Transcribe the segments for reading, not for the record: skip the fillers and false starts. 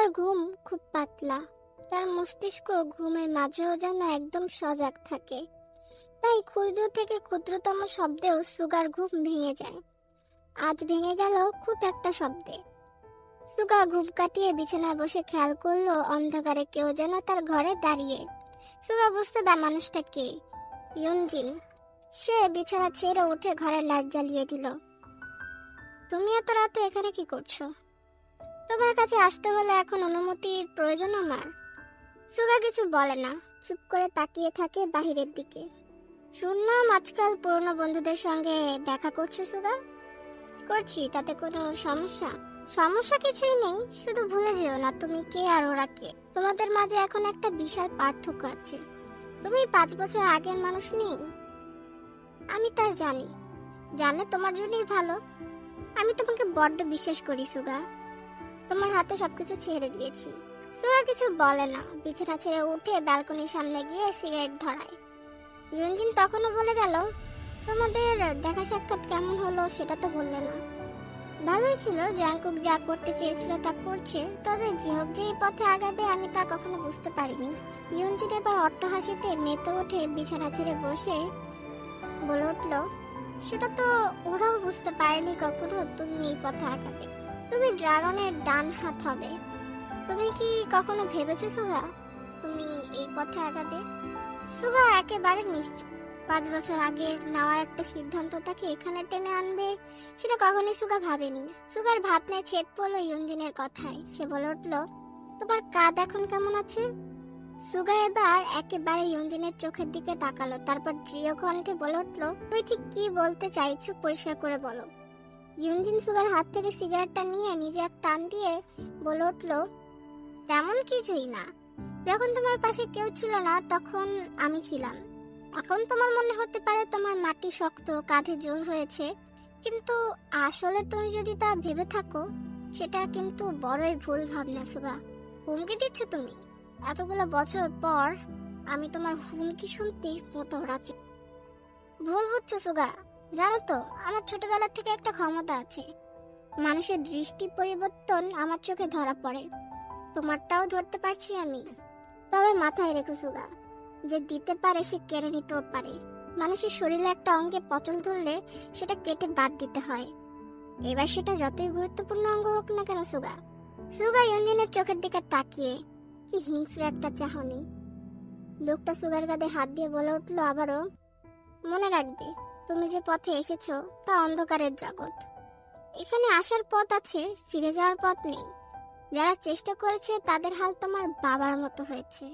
Sugar ঘুম খুব পাতলা, তার মস্তিষ্ক ঘুমের মাঝেও যেন একদম সজাগ থাকে। তাই ক্ষুদ্র থেকে ক্ষুদ্রতম শব্দেও সুগার ঘুম ভেঙে যায়। আজ ভেঙে গেল খুট একটা শব্দে। সুগা ঘুম কাটিয়ে বিছানায় বসে খেয়াল করলো অন্ধকারে কেউ যেন তার ঘরে দাঁড়িয়ে। সুগা বুঝতে পারে মানুষটা কে। ইয়ুনজিন। সে বিছানা ছেড়ে উঠে ঘরের লাইট জ্বালিয়ে দিল। তুমি এত রাতে এখানে কি করছো? তোমার কাছে আসতে হলে এখন অনুমতির প্রয়োজন আমার। সুগা কিছু বলে না, চুপ করে তাকিয়ে থাকে বাহিরের দিকে। শুনলাম আজকাল পুরনো বন্ধুদের সঙ্গে দেখা করছো সুগা। করছি, তাতে কোনো সমস্যা? সমস্যা কিছুই নেই, শুধু ভুলে যেও না তুমি কে আর ওরা কে। তোমাদের মাঝে এখন একটা বিশাল পার্থক্য আছে। তুমি 5 বছর আগের মানুষ নেই। আমি তা জানি, জানলে তোমার জন্যই ভালো। আমি তোমাকে বড্ড বিশ্বাস করি সুগা। তোমার হাতে সবকিছু ছেড়ে দিয়েছি। সুগা কিছু বলে না, বিছানা ছেড়ে উঠে ব্যালকনির সামনে গিয়ে সিগারেট ধরায়। ইয়ুনজিন তখনও বলে গেল, তোমাদের দেখা সাক্ষাৎ কেমন হলো সেটা তো বললে না। ভালোই ছিল, জাংকুক যা করতে চেয়েছিল তা করছে, তবে জিহব যে এই পথে আগাবে আমি তা কখনো বুঝতে পারিনি। ইয়ুনজিন এবার অট্টহাসিতে মেতে উঠে বিছানা ছেড়ে বসে বলে উঠল, সেটা তো ওরাও বুঝতে পারেনি কখনো তুমি এই পথে আগাবে। তুমি ড্রাগনের ডান হাত হবে। তুমি কি কখনো ভেবেছো সুগা তুমি এই পথে আগাবে? সুগা একেবারে নিশ্চয় 5 বছর আগে নেওয়া একটা সিদ্ধান্ত তাকে এখানে টেনে আনবে সেটা কখনোই সুগা ভাবেনি। সুগার ভাবনায় ছেদ পড়লো ইয়ুনজিনের কথায়। সে বলে উঠল, তোমার কাঁধ এখন কেমন আছে? সুগা এবার একেবারে ইয়ুনজিনের চোখের দিকে তাকালো, তারপর দৃঢ় কণ্ঠে বলে উঠল, তুমি ঠিক কি বলতে চাইছো পরিষ্কার করে বলো। ইয়ুনজিন সুগার হাত থেকে সিগারেটটা নিয়ে নিজে এক টান দিয়ে বলে উঠল, তেমন কিছুই না। যখন তোমার পাশে কেউ ছিল না তখন আমি ছিলাম। এখন তোমার মনে হতে পারে তোমার মাটি শক্ত, কাঁধে জোর হয়েছে, কিন্তু আসলে তুমি যদি তা ভেবে থাকো সেটা কিন্তু বড়ই ভুল ভাবনা সুগা। হুমকি দিচ্ছ তুমি? এতগুলো বছর পর আমি তোমার হুমকি শুনতে মতো রাজি। ভুল বুঝছো সুগা। জানো তো আমার ছোটবেলা থেকে একটা ক্ষমতা আছে, মানুষের দৃষ্টি পরিবর্তন আমার চোখে ধরা পড়ে। তোমারটাও ধরতে পারছি আমি। তবে মাথায় রেখো সুগা, যে দিতে পারে সে কেড়ে নিতেও পারে। মানুষের শরীরে একটা অঙ্গে পচন ধরলে সেটা কেটে বাদ দিতে হয়, এবার সেটা যতই গুরুত্বপূর্ণ অঙ্গ হোক না কেন সুগা। সুগা ইয়ুনজিনের চোখের দিকে তাকিয়ে, কি হিংস্র একটা চাহনি। লোকটা সুগার কাঁধে হাত দিয়ে বলে উঠলো আবারও, মনে রাখবে তুমি যে পথে এসেছো তা অন্ধকারের জগৎ। এখানে আসার পথ আছে, ফিরে যাওয়ার পথ নেই। যারা চেষ্টা করেছে তাদের হাল তোমার বাবার মতো হয়েছে।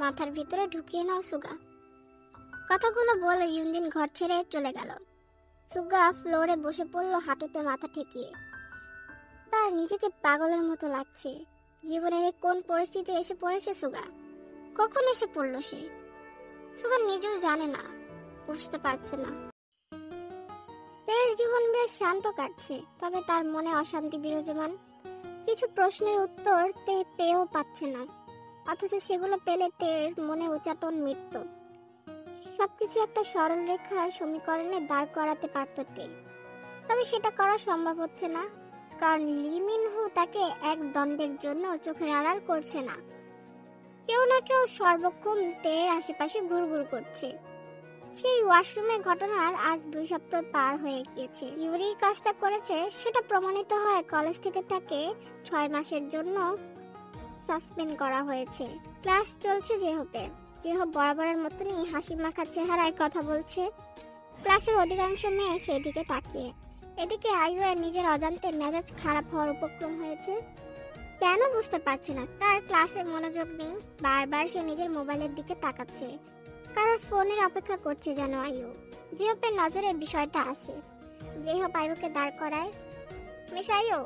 মাথার ভিতরে ঢুকিয়ে নাও সুগা। কথাগুলো বলে ইয়ুনজিন ঘর ছেড়ে চলে গেল। সুগা ফ্লোরে বসে পড়ল হাঁটুতে মাথা ঠেকিয়ে। তার নিজেকে পাগলের মতো লাগছে। জীবনের কোন পরিস্থিতি এসে পড়েছে সুগা? কখন এসে পড়লো সে? সুগা নিজেও জানে না, বুঝতে পারছে না। তের জীবন বেশ শান্ত কাটছে, তবে তার মনে অশান্তি বিরাজমান। কিছু প্রশ্নের উত্তর তে পেয়েও পাচ্ছে না, অথচ সেগুলো পেলে তের মনে উচাটন মিটত। সবকিছু একটা সরল রেখার সমীকরণে দাঁড় করাতে পারত তে, তবে সেটা করা সম্ভব হচ্ছে না, কারণ লি মিনহো তাকে এক দণ্ডের জন্য চোখের আড়াল করছে না। কেউ না কেউ সর্বক্ষণ তের আশেপাশে ঘুরঘুর করছে। সেই ওয়াশরুমের ঘটনার আজ 2 সপ্তাহ পার হয়ে গিয়েছে। ইউরি কাজটা করেছে সেটা প্রমাণিত হয় কলেজ থেকে তাকে 6 মাসের জন্য সাসপেন্ড করা হয়েছে। ক্লাস চলছে জেহপের। জেহপ বরাবরের মতনই হাসি মাখা চেহারায় কথা বলছে। ক্লাসের অধিকাংশ মেয়ে সেই দিকে তাকিয়ে। এদিকে আইয়ুর নিজের অজান্তে মেজাজ খারাপ হওয়ার উপক্রম হয়েছে। কেন বুঝতে পারছে না, তার ক্লাসে মনোযোগ নেই। বারবার সে নিজের মোবাইলের দিকে তাকাচ্ছে, কারণ ফোনের অপেক্ষা করছে যেন আইয়ু। জেহপের নজরে বিষয়টা আসে। জেহপ আইয়ুকে দাঁড় করায়। মিস আইয়ু,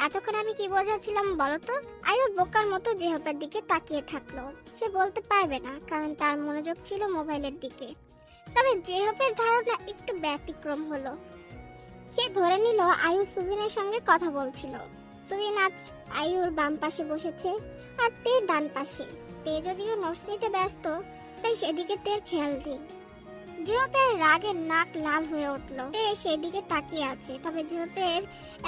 এতক্ষণ আমি কি বোঝাচ্ছিলাম বলতো? আইয়ু বোকার মতো জেহপের দিকে তাকিয়ে থাকলো। সে বলতে পারবে না, কারণ তার মনোযোগ ছিল মোবাইলের দিকে। তবে জেহপের ধারণা একটু ব্যতিক্রম হলো। সে ধরে নিল আইয়ু সুবিনের সঙ্গে কথা বলছিল। সুবিন আজ আইয়ুর বাম পাশে বসেছে আর তে ডান পাশে। তে যদিও নোটস নিতে ব্যস্ত, তাই সেদিকে তের খেয়াল নেই। জেহপের রাগে নাক লাল হয়ে উঠল। তে সেদিকে তাকিয়ে আছে, তবে জেহপের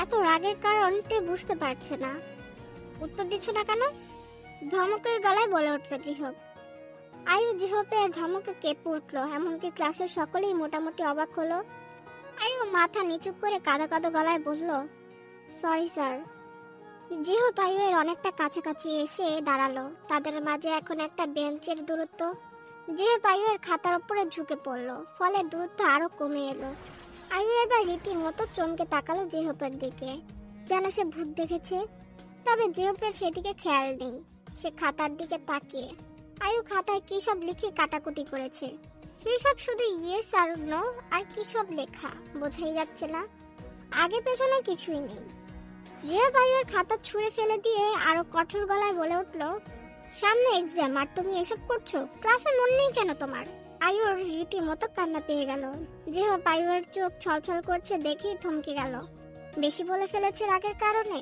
এত রাগের কারণ তে বুঝতে পারছে না। উত্তর দিচ্ছ না কেন? ধমকের গলায় বলে উঠল জিহব। আয়ু জিহবের ধমকে কেঁপে উঠল, এমনকি ক্লাসের সকলেই মোটামুটি অবাক হলো। আয়ু মাথা নিচু করে কাঁদো কাঁদো গলায় বলল, সরি স্যার। জিহব আয়ুয়ের অনেকটা কাছাকাছি এসে দাঁড়ালো। তাদের মাঝে এখন একটা বেঞ্চের দূরত্ব। জিহব আয়ুয়ের খাতার উপরে ঝুঁকে পড়লো, ফলে দূরত্ব আরো কমে এলো। আয়ু এবার রীতিমতো চমকে তাকালো জিহবের দিকে, যেন সে ভূত দেখেছে। তবে জিহবের সেদিকে খেয়াল নেই, সে খাতার দিকে তাকিয়ে। আয়ু খাতায় কি সব লিখে কাটাকুটি করেছে, সেই সব শুধু ইয়েস আর নো আর কি সব লেখা বোঝাই যাচ্ছে না। আগে পেছনে কিছুই নেই। জিহব আয়ুর খাতা ছুঁড়ে ফেলে দিয়ে আরো কঠোর গলায় বলে উঠল, সামনে এক্সাম আর তুমি এসব করছো? ক্লাসে মন নেই কেন তোমার? আয়ুর রীতিমতো কান্না পেয়ে গেল। জিহব আয়ুর চোখ ছলছল করছে দেখেই থমকে গেল। বেশি বলে ফেলেছে রাগের কারণে।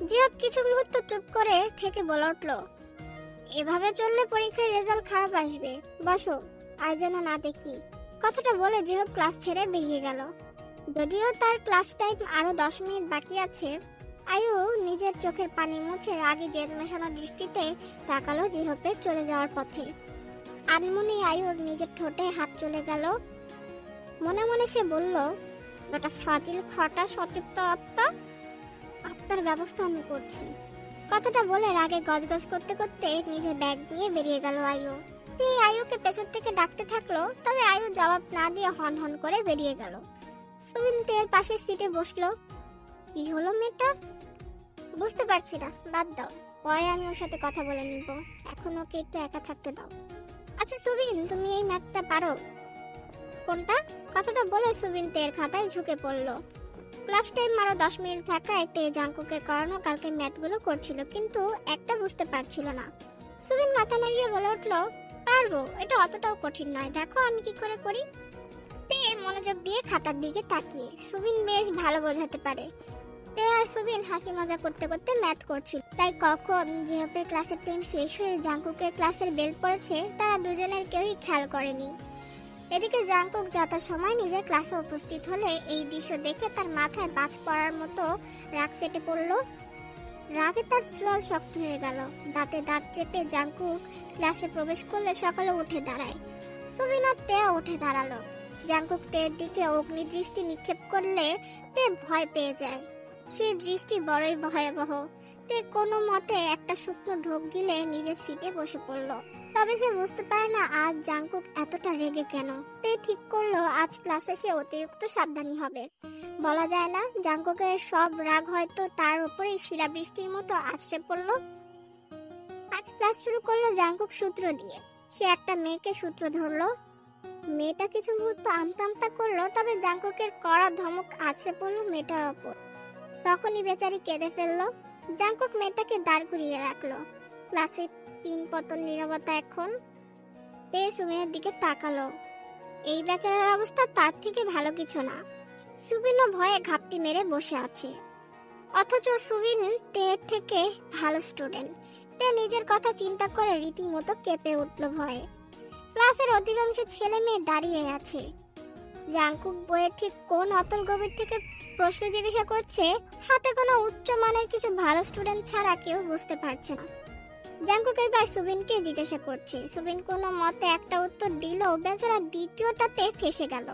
জিহব কিছু মুহূর্ত চুপ করে থেকে বলে উঠল, এভাবে চললে পরীক্ষার রেজাল্ট খারাপ আসবে, বসো, আর যেন না দেখি। কথাটা বলে জিহব ক্লাস ছেড়ে বেরিয়ে গেল। যদিও তার ক্লাস টাইম আরো 10 মিনিট বাকি আছে। আয়ু নিজের চোখের পানি মুছে রাগে জেদ মেশানো দৃষ্টিতে তাকালো জিহবের চলে যাওয়ার পথে। আনমনে আয়ুর নিজের ঠোঁটে হাত চলে গেল। মনে মনে সে বলল, বেটা ফাজিল খটা সতৃপ্ত আত্মা, আত্মার ব্যবস্থা আমি করছি। কথাটা বলে রাগে গজগজ করতে করতে নিজের ব্যাগ নিয়ে বেরিয়ে গেল আয়ু। এই আয়ুকে পেছন থেকে ডাকতে থাকলো, তবে আয়ু জবাব না দিয়ে হন হন করে বেরিয়ে গেল। সুবিন তের পাশের সিটে বসলো। কি হলো মেয়েটার? বুঝতে পারছি না, বাদ দাও, পরে আমি ওর সাথে কথা বলে নিব। এখন ওকে একটু একা থাকতে দাও। আচ্ছা সুবিন, তুমি এই ম্যাথটা পারো? কোনটা? কথাটা বলে সুবিন তের খাতায় ঝুঁকে পড়লো। ক্লাস টাইম আরো 10 মিনিট থাকায় তে জাঙ্কুকের করানো কালকে ম্যাথগুলো করছিল, কিন্তু একটা বুঝতে পারছিল না। সুবিন মাথা নাড়িয়ে বলে উঠলো, পারবো, এটা অতটাও কঠিন নয়, দেখো আমি কি করে করি। তে মনোযোগ দিয়ে খাতার দিকে তাকিয়ে, সুবিন বেশ ভালো বোঝাতে পারে। তে আর সুবিন হাসি মজা করতে করতে ম্যাথ করছিল, তাই কখন জিহবের ক্লাসের টাইম শেষ হয়ে জাঙ্কুকের ক্লাসের বেল পড়েছে তারা দুজনের কেউই খেয়াল করেনি। এদিকে জাঙ্কুক যথাসময় নিজের ক্লাসে উপস্থিত হলে এই দৃশ্য দেখে তার মাথায় বাজ পড়ার মতো রাগ ফেটে পড়ল। রাগে তার চুল শক্ত হয়ে গেল। দাঁতে দাঁত চেপে জাঙ্কুক ক্লাসে প্রবেশ করলে সকালে উঠে দাঁড়ায়। সুবিন আর তেও উঠে দাঁড়ালো। জাঙ্কুক তের দিকে অগ্নি দৃষ্টি নিক্ষেপ করলে তে ভয় পেয়ে যায়। সেই দৃষ্টি বড়ই ভয়াবহ। তে কোনো মতে একটা শুকনো ঢোক গিলে নিজের সিটে বসে পড়ল। তবে সে বুঝতে পারে না আজ জাঙ্কুক এতটা রেগে কেন। তে ঠিক করলো আজ ক্লাসে সে অতিরিক্ত সাবধানী হবে। বলা যায় না, জাঙ্কুকের সব রাগ হয়তো তার উপরেই শিলাবৃষ্টির মতো আছড়ে পড়ল। আজ ক্লাস শুরু করলো জাঙ্কুক সূত্র দিয়ে। সে একটা মেয়েকে সূত্র ধরলো। মেয়েটা কিছু মুহূর্ত আমতা আমতা করলো, তবে জাঙ্কুকের কড়া ধমক আছড়ে পড়লো মেয়েটার ওপর। তখনই বেচারি কেঁদে ফেললো। জাঙ্কুক মেয়েটাকে দাঁড় ঘুরিয়ে রাখলো। ক্লাসে 3 পতন নীরবতা। এখন তে সুবিনের দিকে তাকালো। এই বেচারার অবস্থা তার থেকে ভালো কিছু না। সুবিনও ভয়ে ঘাপটি মেরে বসে আছে, অথচ সুবিন তের থেকে ভালো স্টুডেন্ট। তে নিজের কথা চিন্তা করে রীতিমতো কেঁপে উঠলো ভয়ে। ক্লাসের অধিকাংশ ছেলে মেয়ে দাঁড়িয়ে আছে। জাঙ্কুক বইয়ের ঠিক কোন অতল গভীর থেকে প্রশ্ন জিজ্ঞাসা করছে, হাতে কোনো উচ্চ মানের কিছু ভালো স্টুডেন্ট ছাড়া কেউ বুঝতে পারছে না। জাঙ্কুক এবার সুবিনকে জিজ্ঞাসা করছে। সুবিন কোনো মতে একটা উত্তর দিলেও বেচারা দ্বিতীয়টাতে ফেসে গেল।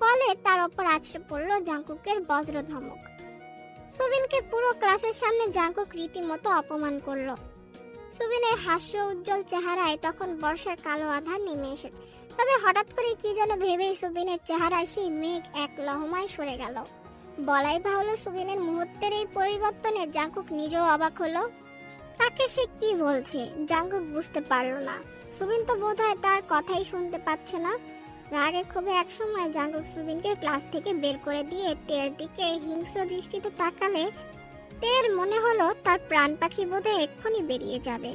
ফলে তার ওপর আছড়ে পড়লো জাঙ্কুকের বজ্র ধমক। সুবিনকে পুরো ক্লাসের সামনে জাঙ্কুক রীতিমতো অপমান করলো। সুবিনের হাস্য উজ্জ্বল চেহারায় তখন বর্ষার কালো আধার নেমে এসেছে। তবে হঠাৎ করে কি যেন ভেবেই সুবিনের চেহারায় সেই মেঘ এক লহমায় সরে গেল। বলাই বাহুল্য, সুবিনের মুহূর্তের এই পরিবর্তনে জাঙ্কুক নিজেও অবাক হলো। কাকে সে কি বলছে জাঙ্কুক বুঝতে পারলো না। সুবিন তো বোধহয় তার কথাই শুনতে পাচ্ছে না। রাগে ক্ষোভে একসময় জাঙ্কুক সুবিনকে ক্লাস থেকে বের করে দিয়ে তের দিকে হিংস্র দৃষ্টিতে তাকালে তের মনে হলো তার প্রাণ পাখি বোধহয় এক্ষুনি বেরিয়ে যাবে।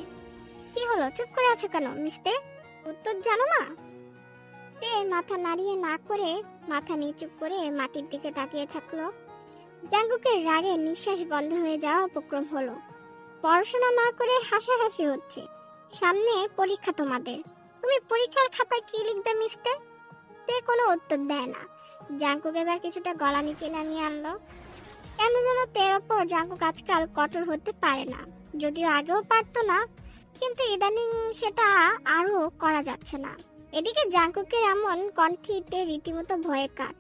কি হলো, চুপ করে আছো কেন মিস্তে? উত্তর জানো না? তে মাথা নাড়িয়ে না করে মাথা নিচু করে মাটির দিকে তাকিয়ে থাকলো। জাঙ্কুকের রাগে নিঃশ্বাস বন্ধ হয়ে যাওয়া উপক্রম হলো। পড়াশোনা না করে হাসাহাসি হচ্ছে। সামনে পরীক্ষা তোমাদের, তুমি পরীক্ষার খাতায় কি লিখবে মিস্তে? তে কোনো উত্তর দেয় না। জাঙ্কুক এবার কিছুটা গলা নিচে নামিয়ে আনলো। কেন যেন তের ওপর জাঙ্কুক আজকাল কঠোর হতে পারে না, যদিও আগেও পারতো না, কিন্তু ইদানিং সেটা আরো করা যাচ্ছে না। এদিকে জাঙ্কুকের এমন কণ্ঠিতে রীতিমতো ভয়ে কাট।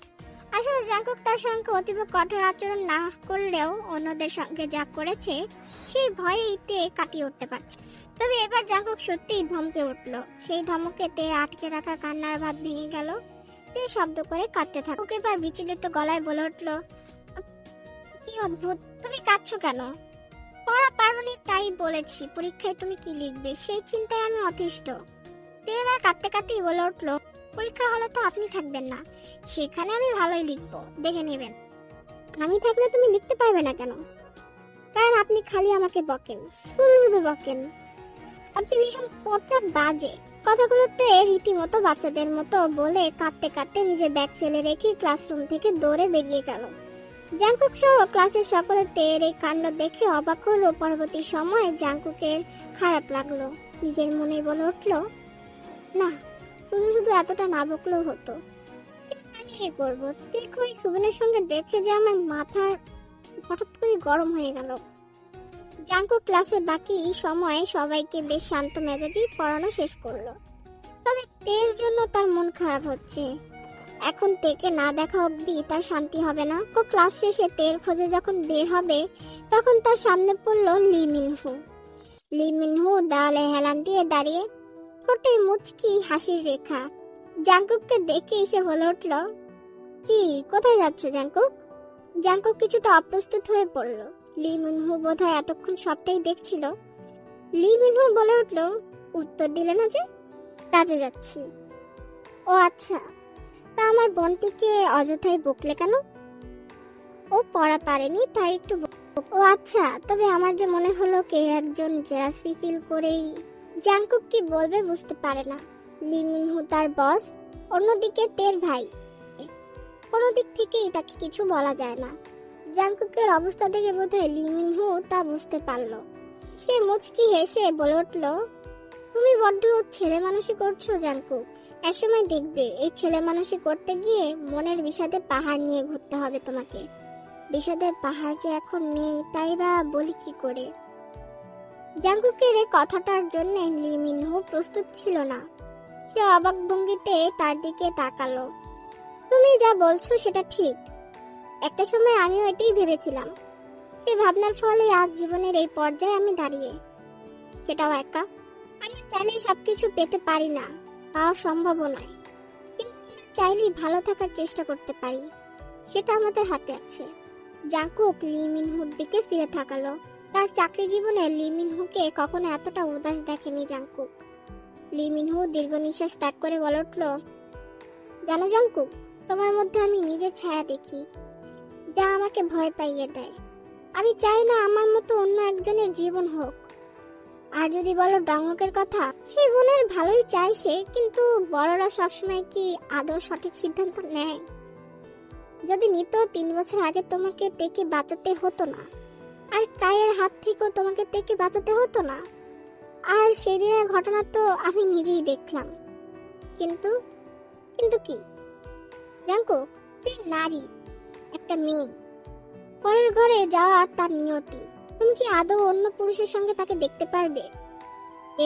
আসলে জাঙ্কুক তার সঙ্গে অতীব কঠোর আচরণ না করলেও অন্যদের সঙ্গে যা করেছে সেই ভয়ে তে কাটিয়ে উঠতে পারছে। তবে এবার জাঙ্কুক সত্যিই ধমকে উঠল। সেই ধমকে তে আটকে রাখা কান্নার ভাত ভেঙে গেল। তে শব্দ করে কাঁদতে থাকুক। এবার বিচলিত গলায় বলে উঠল, কি অদ্ভুত, তুমি কাঁদছো কেন? পড়া পারোনি তাই বলেছি, পরীক্ষায় তুমি কি লিখবে সেই চিন্তায় আমি অতিষ্ঠ। তে এবার কাঁদতে কাঁদতেই বলে উঠল, পরীক্ষার হলে তো আপনি থাকবেন না, সেখানে আমি ভালোই লিখবো, দেখে নেবেন। আমি থাকলে তুমি লিখতে পারবে না কেন? কারণ আপনি খালি আমাকে বকেন, শুধু বকেন। আপনি ভীষণ পচা বাজে। কথাগুলোতে রীতিমতো বাচ্চাদের মতো বলে কাঁদতে কাঁদতে নিজের ব্যাগ ফেলে রেখে ক্লাসরুম থেকে দৌড়ে বেরিয়ে গেল। জাঙ্কুক সহ ক্লাসের সকলে তের এই কাণ্ড দেখে অবাক হলো। পরবর্তী সময়ে জাঙ্কুকের খারাপ লাগলো। নিজের মনে বলে উঠল, না, শুধু শুধু এতটা না বকলেও হতো, কিন্তু আমি কি করবো? দেখো এই সুবিনের সঙ্গে দেখে যে আমার মাথা হঠাৎ করে গরম হয়ে গেল। জাঙ্কুক ক্লাসে বাকি সময় সবাইকে বেশ শান্ত মেজাজেই পড়ানো শেষ করলো। তবে তের জন্য তার মন খারাপ হচ্ছে। এখন তেকে না দেখা অব্দি তার শান্তি হবে না। ক্লাস শেষে তের খোঁজে যখন বের হবে তখন তার সামনে পড়লো লি মিনহু। লি মিনহু দেওয়ালে হেলান দিয়ে দাঁড়িয়ে, ঠোঁটে মুচকি হাসির রেখা। জাঙ্কুককে দেখে এসে বলে উঠল, কি, কোথায় যাচ্ছ জাঙ্কুক? জাঙ্কুক কিছুটা অপ্রস্তুত হয়ে পড়ল। লি মিনহু বোধহয় এতক্ষণ সবটাই দেখছিল। লি মিনহু বলে উঠল, উত্তর দিলে না যে? কাজে যাচ্ছি। ও আচ্ছা, তা আমার বোনটিকে অযথাই বকলে কেন? ও পড়া পারেনি তাই একটু ও আচ্ছা, তবে আমার যে মনে হলো কে একজন জেলাসি ফিল করেই। জাঙ্কুক কি বলবে বুঝতে পারে না। লি মিনহু তার বস, অন্যদিকে তের ভাই, কোনো দিক থেকেই তাকে কিছু বলা যায় না। জাঙ্কুকের অবস্থা দেখে বোধহয় লি মিনহু তা বুঝতে পারলো। সে মুচকি হেসে বলে উঠল, তুমি বড্ড ছেলে মানুষই করছো জাঙ্কুক। একসময় দেখবে এই ছেলে মানুষই করতে গিয়ে মনের বিষাদে পাহাড় নিয়ে ঘুরতে হবে তোমাকে। বিষাদের পাহাড় যে এখন নেই, তাই বা বলি কি করে? জাঙ্কুকের এই কথাটার জন্য লি মিনহু প্রস্তুত ছিল না। সে অবাক ভঙ্গিতে তার দিকে তাকালো। তুমি যা বলছো সেটা ঠিক। একটা সময় আমিও এটাই ভেবেছিলাম। এই ভাবনার ফলে আজ জীবনের এই পর্যায়ে আমি দাঁড়িয়ে, সেটাও একা। আমরা চাইলেই সবকিছু পেতে পারি না, পাওয়া সম্ভব নয়, কিন্তু আমরা চাইলেই ভালো থাকার চেষ্টা করতে পারি, সেটা আমাদের হাতে আছে। জাঙ্কুক লি মিনহুর দিকে ফিরে তাকালো। তার চাকরি জীবনে লি মিনহুকে কখনো এতটা উদাস দেখেনি জাঙ্কুক। লি মিনহু দীর্ঘ নিঃশ্বাস ত্যাগ করে বলে উঠল, জানো জাঙ্কুক, তোমার মধ্যে আমি নিজের ছায়া দেখি, যা আমাকে ভয় পাইয়ে দেয়। আমি চাই না আমার মতো অন্য একজনের জীবন হোক। আর যদি বলো ডঙ্গকের কথা, সে বোনের ভালোই চায় সে, কিন্তু বড়রা সবসময় কি আদৌ সঠিক সিদ্ধান্ত নেয়? যদি নিত 3 বছর আগে তোমাকে তেকে বাঁচাতে হতো না, আর কায়ের হাত থেকেও তোমাকে তেকে বাঁচাতে হতো না। আর সেদিনের ঘটনা তো আমি নিজেই দেখলাম। কিন্তু কিন্তু কি জাঙ্কুক, তুই নারী, একটা মেয়ে, পরের ঘরে যাওয়া তার নিয়তি। তুমি কি আদৌ অন্য পুরুষের সঙ্গে তাকে দেখতে পারবে?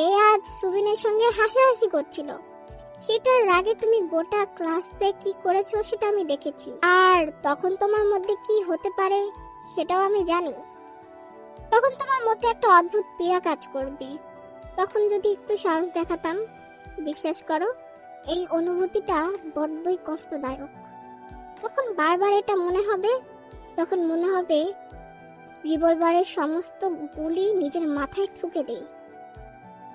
এ আজ সুবিনের সঙ্গে হাসাহাসি করছিল, সেটার রাগে তুমি গোটা ক্লাসে কি করেছো সেটা আমি দেখেছি। আর তখন তোমার মধ্যে কি হতে পারে সেটাও আমি জানি। তখন তোমার মধ্যে একটা অদ্ভুত পীড়া কাজ করবে। তখন যদি একটু সাহস দেখাতাম, বিশ্বাস করো এই অনুভূতিটা বড্ডই কষ্টদায়ক। যখন বারবার এটা মনে হবে, তখন মনে হবে রিভলভারের সমস্ত গুলি নিজের মাথায় ঠুকে দেই।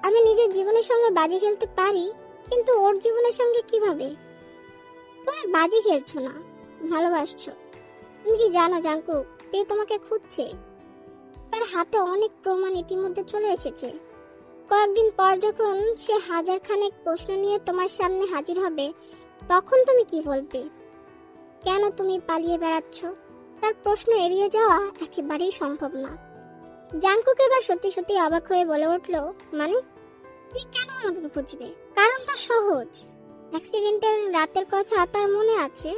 আমি নিজের জীবনের সঙ্গে বাজি খেলতে পারি, কিন্তু ওর জীবনের সঙ্গে কিভাবে? তুমি বাজি খেলছো না, ভালোবাসছো। তুমি কি জানো জাঙ্কুক, তে তোমাকে খুঁজছে। তার হাতে অনেক প্রমাণ ইতিমধ্যে চলে এসেছে। কয়েকদিন পর যখন সে 1000 খানেক প্রশ্ন নিয়ে তোমার সামনে হাজির হবে, তখন তুমি কি বলবে? কেন তুমি পালিয়ে বেড়াচ্ছ? তার প্রশ্ন এড়িয়ে যাওয়া একেবারেই সম্ভব না। জাঙ্কুক এবার সত্যি সত্যি অবাক হয়ে বলে উঠল, মানে তুই কেন আমাকে খুঁজবে? কারণটা সহজ, অ্যাক্সিডেন্টের রাতের কথা তার মনে আছে।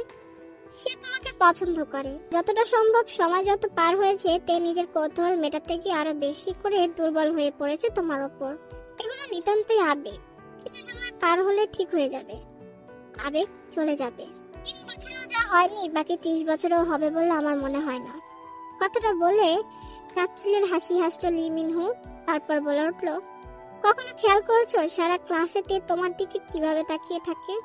সে তোমাকে পছন্দ করে। যতটা সম্ভব সময় যত পার হয়েছে তে নিজের কৌতূহল মেটাতে গিয়ে আরো বেশি করে দুর্বল হয়ে পড়েছে তোমার ওপর। এগুলো নিতান্তই আবেগ, কিছু সময় পার হলে ঠিক হয়ে যাবে, আবেগ চলে যাবে। 3 বছরেও যা হয়নি বাকি 30 বছরেও হবে বলে আমার মনে হয় না। কথাটা বলে তাচ্ছিল্যের হাসি হাসলো লি মিনহু, তারপর বলে উঠলো, কখনো খেয়াল করেছো সারা ক্লাসেতে তোমার দিকে কিভাবে তাকিয়ে থাকে?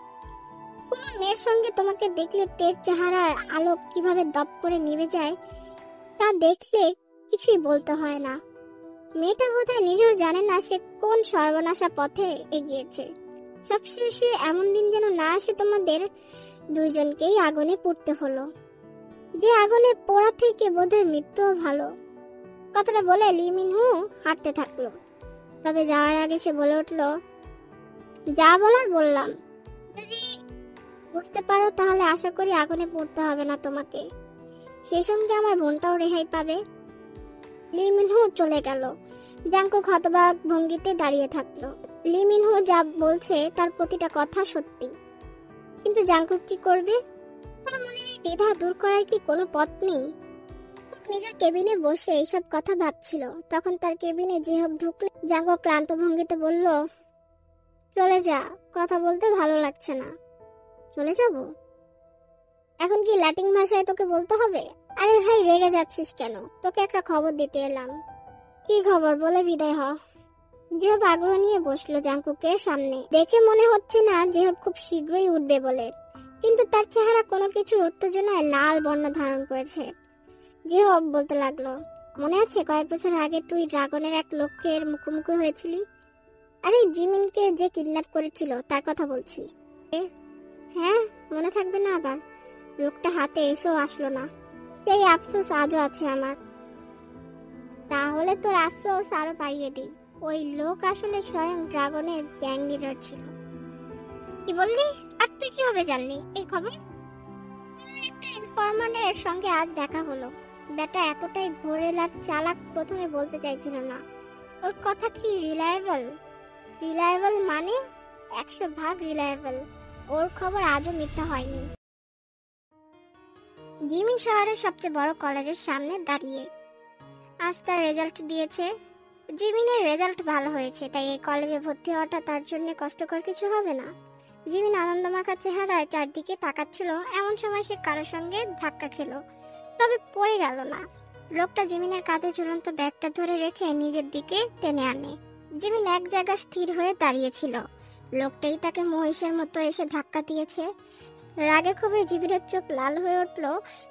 কোন মেয়ের সঙ্গে তোমাকে দেখলে তের চেহারার আলো কিভাবে দপ করে নিভে যায় তা দেখলে কিছুই বলতে হয় না। মেয়েটা বোধহয় নিজেও জানে না সে কোন সর্বনাশা পথে এগিয়েছে। সবশেষে এমন দিন যেন না আসে তোমাদের দুইজনকেই আগুনে পুড়তে হলো, যে আগুনে পোড়া থেকে বোধহয় মৃত্যুও ভালো। কথাটা বলে লি মিনহু হাঁটতে থাকলো। তবে যাওয়ার আগে সে বলে উঠলো, যা বলার বললাম, যদি বুঝতে পারো তাহলে আশা করি আগুনে পড়তে হবে না তোমাকে। সেই সঙ্গে আমার বোনটাও রেহাই পাবে। লি মিনহু চলে গেল। জাংকুক হতবাক ভঙ্গিতে দাঁড়িয়ে থাকলো। লি মিনহু যা বলছে তার প্রতিটা কথা সত্যি, কিন্তু জাংকুক কি করবে? তার মনে দ্বিধা দূর করার কি কোনো পথ নেই? নিজের কেবিনে বসে এইসব কথা ভাবছিল, তখন তার কেবিনে জিহব ঢুকলে জাংকুক ক্লান্ত ভঙ্গিতে বলল, চলে যা, কথা বলতে ভালো লাগছে না। চলে যাব? এখন কি ল্যাটিন ভাষায় তোকে বলতে হবে? আরে ভাই, রেগে যাচ্ছিস কেন? তোকে একটা খবর দিতে এলাম। কি খবর, বলে বিদায় হ। জিহব আগ্রহ নিয়ে বসলো জাংকুকের সামনে। দেখে মনে হচ্ছে না জিহব খুব শীঘ্রই উঠবে বলে, কিন্তু তার চেহারা কোনো কিছুর উত্তেজনায় লাল বর্ণ ধারণ করেছে। জিহব বলতে লাগলো, মনে আছে কয়েক বছর আগে তুই ড্রাগনের এক লোকের মুখোমুখি হয়েছিলি? আরে জিমিনকে যে কিডন্যাপ করেছিল তার কথা বলছি। হ্যাঁ, মনে থাকবে না আবার? লোকটা হাতে এসেও আসলো না, সেই আফসোস আজও আছে আমার। তাহলে তোর আফসোস আরো বাড়িয়ে দিই, ওই লোক আসলে স্বয়ং ড্রাগনের গ্যাং লিডার ছিল। কি বললি? আর তুই কিভাবে জানলি এই খবর? একটা ইনফরমারের সঙ্গে আজ দেখা হলো। বেটা এতটাই ঘোরেলা চালাক, প্রথমে বলতে চাইছিল না। ওর কথা কি রিলায়েবল? রিলায়েবল মানে 100 ভাগ রিলায়েবল। ওর খবর আজও মিথ্যা হয়নি। জিমিন শহরের সবচেয়ে বড় কলেজের সামনে দাঁড়িয়ে। আজ তার রেজাল্ট দিয়েছে। জিমিনের রেজাল্ট ভালো হয়েছে, তাই এই কলেজে ভর্তি হওয়াটা তার জন্য কষ্টকর কিছু হবে না। জিমিন আনন্দমাখা চেহারায় চারদিকে তাকাচ্ছিল, এমন সময় সে কারোর সঙ্গে ধাক্কা খেলো, তবে পড়ে গেল না। লোকটা জিমিনের কাঁধে ঝুলন্ত ব্যাগটা ধরে রেখে নিজের দিকে টেনে আনে। জিমিন এক জায়গায় স্থির হয়ে দাঁড়িয়েছিল। লোকটাই তাকে মহিষের মতো এসে ধাক্কা দিয়েছে। রাগে ক্ষোভে জিমিনের চোখ লাল হয়ে উঠল।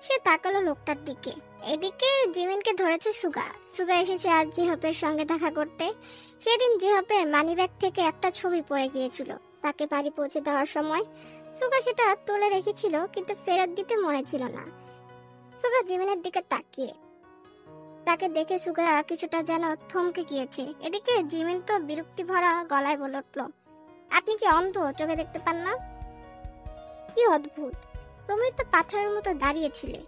সে তাকালো লোকটার দিকে। এদিকে জিমিনকে ধরেছে সুগা। সুগা এসেছে আজ জিহপের সঙ্গে দেখা করতে। সেদিন জিহপের মানিব্যাগ থেকে একটা ছবি পড়ে গিয়েছিল। তাকে বাড়ি পৌঁছে দেওয়ার সময় সুগা সেটা তুলে রেখেছিল, কিন্তু ফেরত দিতে মনে ছিল না। সুগা জিমিনের দিকে তাকিয়ে, তাকে দেখে সুগা কিছুটা যেন থমকে গিয়েছে। এদিকে জিমিন তো বিরক্তি ভরা গলায় বলে উঠল, আপনি কি অন্ধ, চোখে দেখতে পান না? কি অদ্ভুত, তুমি তো পাথরের মতো দাঁড়িয়েছিলে।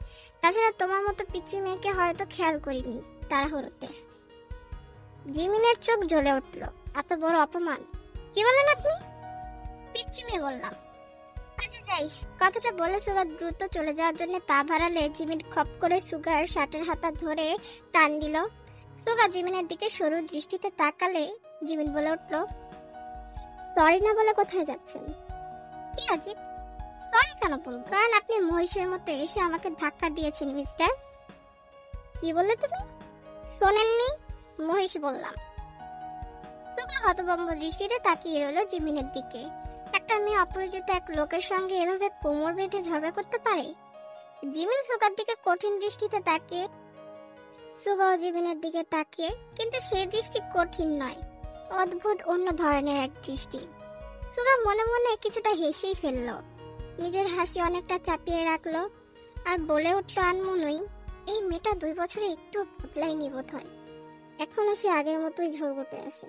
তাছাড়া তোমার মতো পিচ্চি মেয়েকে হয়তো খেয়াল করিনি তাড়াহুড়োতে। জিমিনের চোখ জ্বলে উঠল। এত বড় অপমান! কি বলেন আপনি? পিচ্চি মেয়ে বললাম। আচ্ছা যাই। কথাটা বলে সুগা দ্রুত চলে যাওয়ার জন্য পা বাড়ালে জিমিন খপ করে সুগার শার্টের হাতা ধরে টান দিল। সুগা জিমিনের দিকে সরু দৃষ্টিতে তাকালে জিমিন বলে উঠল, সরি না বলে কোথায় যাচ্ছেন? কি আজীব, সরি কেন বলবো? কারণ আপনি মহিষের মতো এসে আমাকে ধাক্কা দিয়েছেন মিস্টার। কি বললে তুমি? শোনেননি? মহিষ বললাম। সুগা হতভম্ব দৃষ্টিতে তাকিয়ে রইল জিমিনের দিকে। একটা মেয়ে অপরিচিত এক লোকের সঙ্গে এভাবে কোমর বেঁধে ঝগড়া করতে পারে? জিমিন সুগার দিকে কঠিন দৃষ্টিতে তাকিয়ে। সুগাও জিমিনের দিকে তাকিয়ে, কিন্তু সেই দৃষ্টি কঠিন নয়, অদ্ভুত অন্য ধরনের এক দৃষ্টি। সুগা মনে মনে কিছুটা হেসেই ফেললো। নিজের হাসি অনেকটা চাপিয়ে রাখলো আর বলে উঠল আনমনই, এই মেয়েটা 2 বছরে একটু বদলায়নি বোধ হয়, এখনো সে আগের মতোই ঝরগটে আছে।